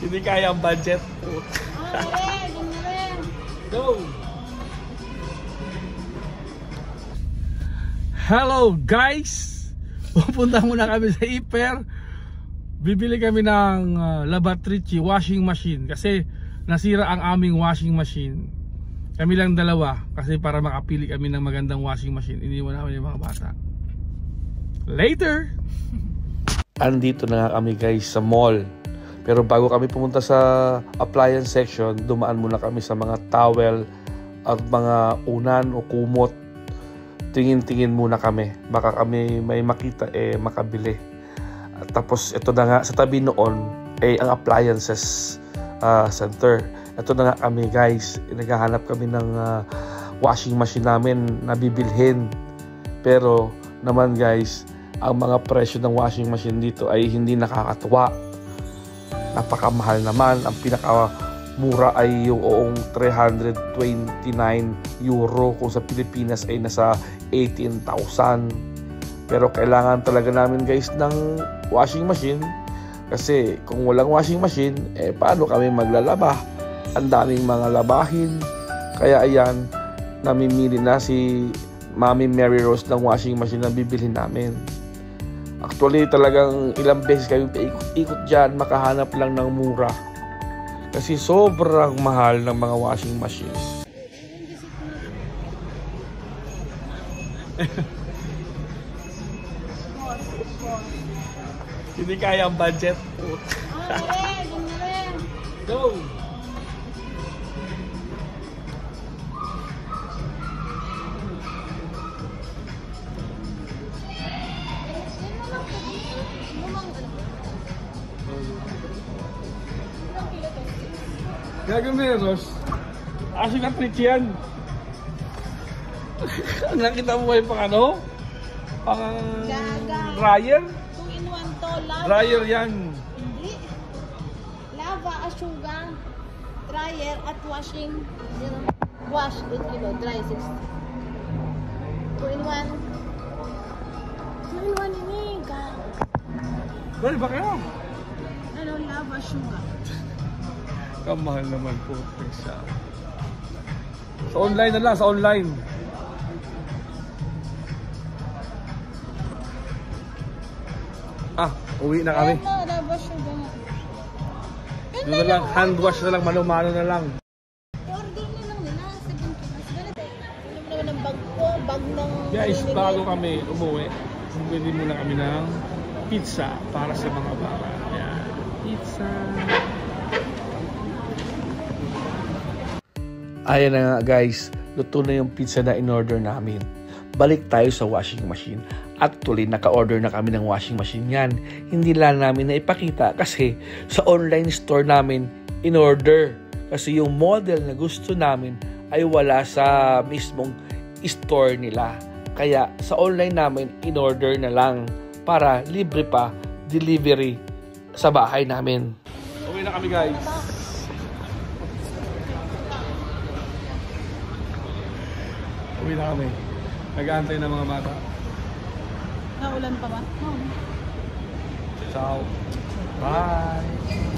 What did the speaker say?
Hindi kaya ang budget. Go! Hello guys! Pupunta muna kami sa Iper. Bibili kami ng Lavatrici washing machine kasi nasira ang aming washing machine. Kami lang dalawa kasi para makapili kami ng magandang washing machine. Iniwan namin yung mga bata. Later! Andito na nga kami guys sa mall. Pero bago kami pumunta sa appliance section, dumaan muna kami sa mga towel at mga unan o kumot. Tingin-tingin muna kami. Baka kami may makita makabili. At tapos ito na nga, sa tabi noon ang appliances center. Ito na nga kami guys. Naghahanap kami ng washing machine namin na bibilhin. Pero naman guys, ang mga presyo ng washing machine dito ay hindi nakakatuwa. Napakamahal naman. Ang pinakamura ay yung 329 euro kung sa Pilipinas ay nasa 18,000. Pero kailangan talaga namin guys ng washing machine kasi kung walang washing machine paano kami maglalaba? Ang daming mga labahin. Kaya ayan, namimili na si Mami Mary Rose ng washing machine na bibilhin namin. Actually talagang ilang beses kami paikot-ikot dyan, makahanap lang ng mura. Kasi sobrang mahal ng mga washing machine. Hindi kaya ang budget. Go! Gagawin mo Ros. Aso na trick yan. Nakita mo ba yung pang dryer? 2-in-1 to, lava. Dryer yan. Hindi. Lava, asyuga, dryer at washing. Wash, 8 kilo, dry 6. 2-in-1. 2-in-1 ini, Dali ba kayo? ano, lava, asyuga. Kamahal naman po siya. Sa online na lang, sa online. Uwi na kami. Lava, asyuga. Doon na lang, hand wash na lang, mano-mano na lang. I-order na lang nila, 7 kilos. Alam naman ng bag ko, bag ng... Guys, bago kami umuwi, bumili muna kami ng pizza para sa mga bata. Ayan, pizza. Ayan na nga guys, luto na yung pizza na in-order namin. Balik tayo sa washing machine. Actually, naka-order na kami ng washing machine yan. Hindi lang namin na ipakita kasi sa online store namin in-order. Kasi yung model na gusto namin ay wala sa mismong store nila. Kaya sa online namin in-order na lang para libre pa delivery sa bahay namin. Uwi na kami guys. Uwi na kami. Nag-aantay ng mga bata. Naulan pa ba? Ciao. Bye.